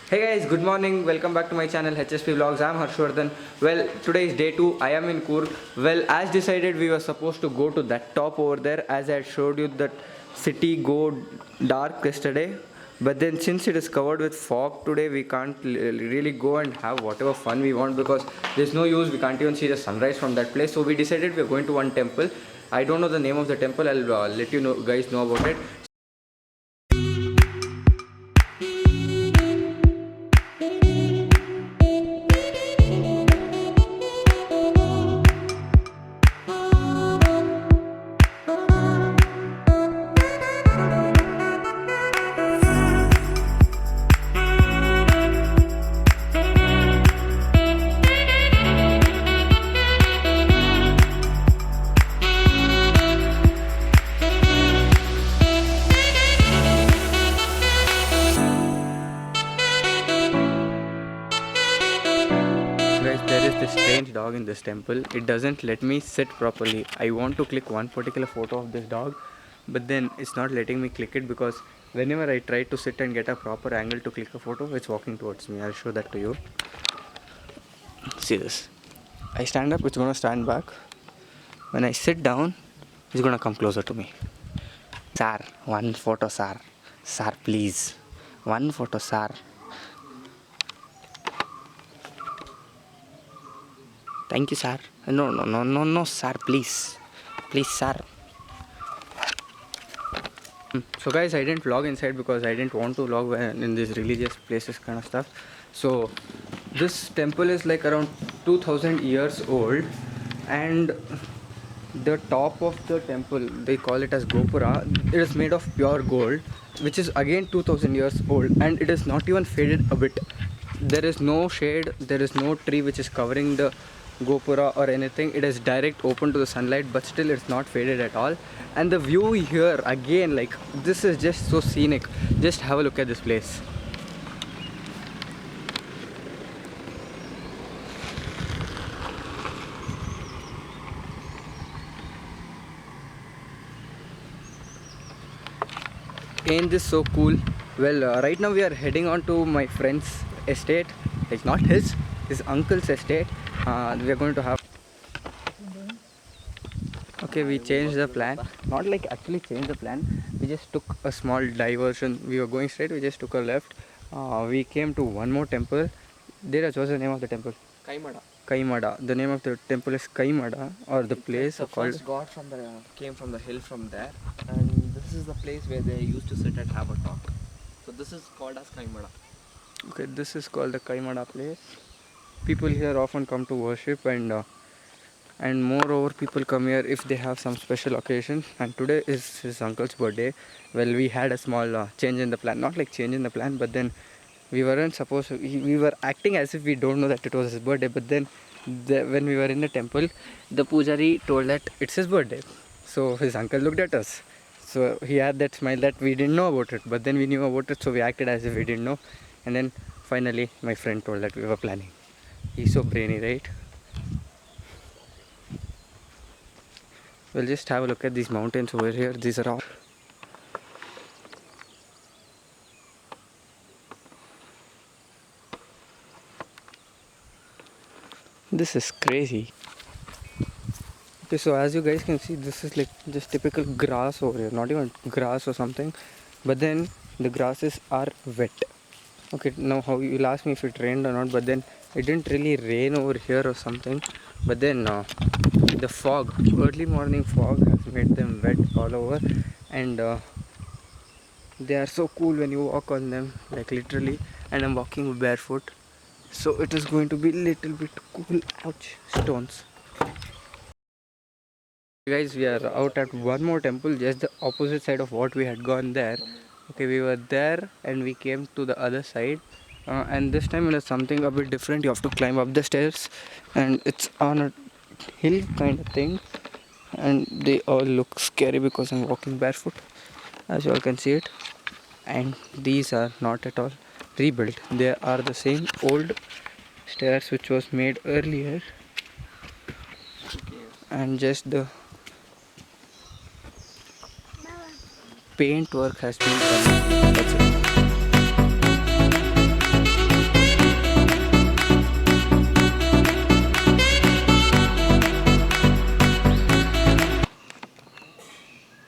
Hey guys, good morning. Welcome back to my channel HSP Vlogs. I am Harshvardhan. Well, today is day 2. I am in Coorg. Well, as decided, we were supposed to go to that top over there, as I had showed you that city go dark yesterday. But then since it is covered with fog today, we can't really go and have whatever fun we want, because there's no use. We can't even see the sunrise from that place. So we decided we are going to one temple. I don't know the name of the temple. I'll let you guys know about it. Guys, there is this strange dog in this temple. It doesn't let me sit properly. I want to click one particular photo of this dog, but then it's not letting me click it, because whenever I try to sit and get a proper angle to click a photo, it's walking towards me. I'll show that to you. See this. I stand up, it's gonna stand back. When I sit down, it's gonna come closer to me. Sir, one photo, sir. Sir, please. One photo, sir. Thank you, sir. No, sir, please. Please, sir. So guys, I didn't vlog inside because I didn't want to vlog in these religious places kind of stuff. So this temple is like around 2000 years old, and the top of the temple, they call it as Gopura. It is made of pure gold, which is again 2000 years old, and it is not even faded a bit. There is no shade, there is no tree which is covering the Gopura or anything. It is direct open to the sunlight, but still it's not faded at all. And the view here again, like, this is just so scenic. Just have a look at this place. Ain't this so cool? Well, right now we are heading on to my friend's estate. It's not his uncle's estate. We are going to have. Okay, we changed the plan. Not like actually changed the plan. We just took a small diversion. We were going straight. We just took a left. We came to one more temple. Dheeraj, what's the name of the temple? Kaimada. Kaimada. The name of the temple is Kaimada, or the place The called. first god came from the hill from there, and this is the place where they used to sit and have a talk. So this is called as Kaimada. Okay, this is called the Kaimada place. People here often come to worship, and moreover people come here if they have some special occasion. And today is his uncle's birthday. Well, we had a small change in the plan. Not like change in the plan, but then we weren't supposed to, we were acting as if we don't know that it was his birthday. But then when we were in the temple, the pujari told that it's his birthday. So his uncle looked at us, so he had that smile that we didn't know about it, but then we knew about it, so we acted as if we didn't know. And then finally my friend told that we were planning. He's so brainy, right? We'll just have a look at these mountains over here. These are all. This is crazy. Okay, so as you guys can see, this is like just typical grass over here. Not even grass or something, but then the grasses are wet. Okay, now how you'll ask me if it rained or not, but then it didn't really rain over here or something. But then the fog, early morning fog, has made them wet all over, and they are so cool when you walk on them, like literally. And I'm walking barefoot, so it is going to be little bit cool. Ouch, stones. Guys, we are out at one more temple, just the opposite side of what we had gone there. Okay, we were there and we came to the other side, and this time it is something a bit different. You have to climb up the stairs, and it's on a hill kind of thing, and they all look scary because I'm walking barefoot, as you all can see it. And these are not at all rebuilt. They are the same old stairs which was made earlier, and just the paint work has been done. That's it.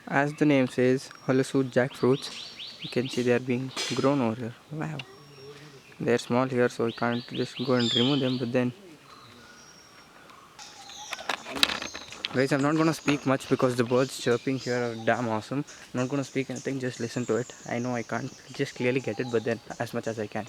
As the name says, Holosuit jackfruits. You can see they are being grown over here. Wow. They are small here, so I can't just go and remove them. But then, guys, I'm not gonna speak much because the birds chirping here are damn awesome. I'm not gonna speak anything, just listen to it. I know I can't just clearly get it, but then as much as I can.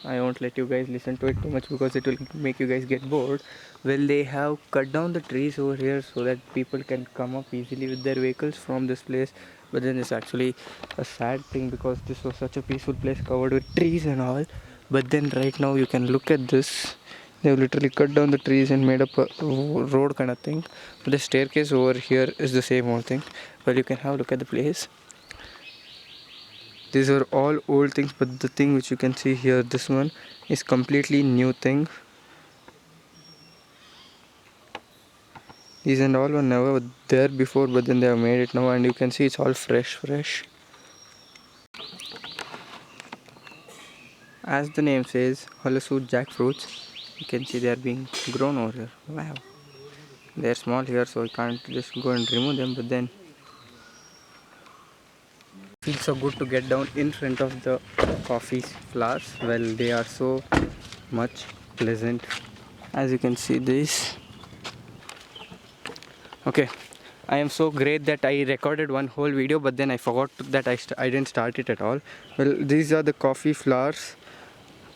I won't let you guys listen to it too much because it will make you guys get bored. Well, they have cut down the trees over here so that people can come up easily with their vehicles from this place. But then it's actually a sad thing because this was such a peaceful place covered with trees and all. But then right now you can look at this. They've literally cut down the trees and made up a road kind of thing. But the staircase over here is the same old thing. Well, you can have a look at the place. These are all old things, but the thing which you can see here, this one is completely new thing. These and all were never there before, but then they have made it now, and you can see it's all fresh. As the name says, Holosuit jackfruits. You can see they are being grown over here. Wow. They are small here, so I can't just go and remove them, but then feels so good to get down in front of the coffee flowers. Well, they are so much pleasant. As you can see this. Okay, I am so great that I recorded one whole video, but then I forgot that I didn't start it at all. Well, these are the coffee flowers,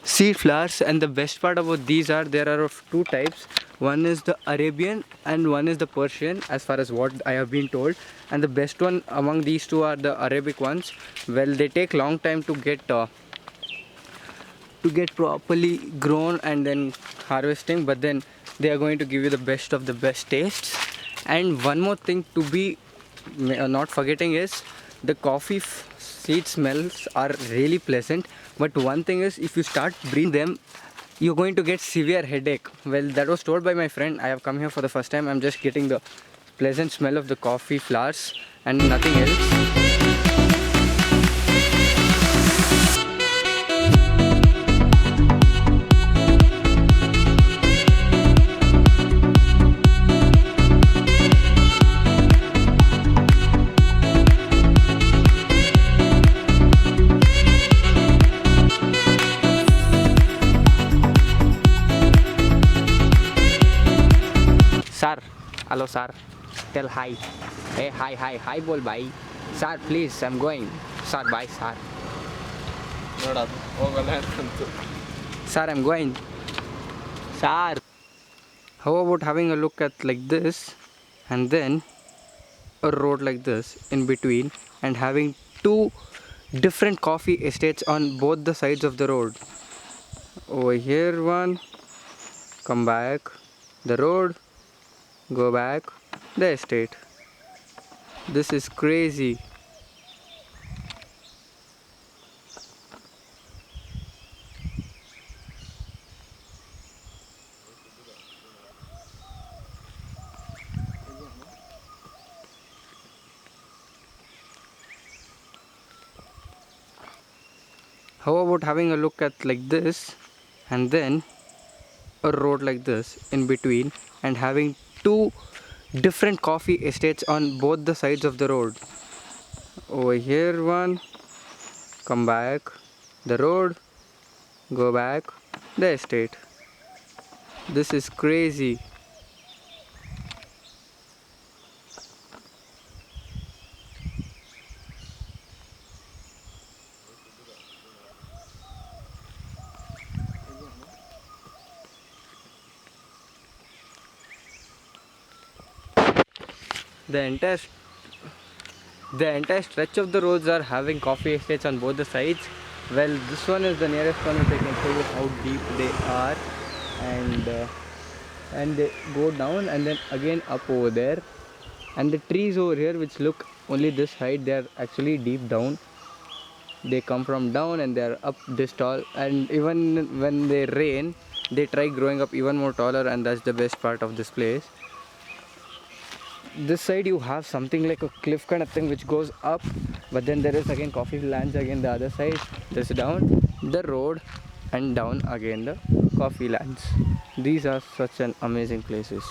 seed flowers, and the best part about these are there are of two types. One is the Arabian and one is the Persian, as far as what I have been told. And the best one among these two are the Arabic ones. Well, they take long time to get properly grown and then harvesting, but then they are going to give you the best of the best tastes. And one more thing to be not forgetting is the coffee seed smells are really pleasant, but one thing is if you start breathing them, you're going to get severe headache. Well, that was told by my friend. I have come here for the first time. I'm just getting the pleasant smell of the coffee flowers and nothing else. sir, hello sir, tell hi. Hey, hi bol bhai. Sir, please, I'm going. Sir, bye sir. ನೋಡೋದು ಹೋಗಲ್ಲ ಅಂತಂತು. Sir, I'm going. Sir. How about having a look at like this and then a road like this in between and having two different coffee estates on both the sides of the road. Over here one, come back, the road, go back, the estate. This is crazy. How about having a look at like this and then a road like this in between and having two different coffee estates on both the sides of the road. Over here one, come back, the road, go back, the estate. This is crazy. The entire stretch of the roads are having coffee estates on both the sides. Well, this one is the nearest one which I can show you how deep they are, and they go down and then again up over there. And the trees over here which look only this height, they are actually deep down. They come from down and they are up this tall, and even when they rain they try growing up even more taller, and that's the best part of this place. This side you have something like a cliff kind of thing which goes up, but then there is again coffee lands again the other side. This down the road and down again the coffee lands. These are such an amazing places.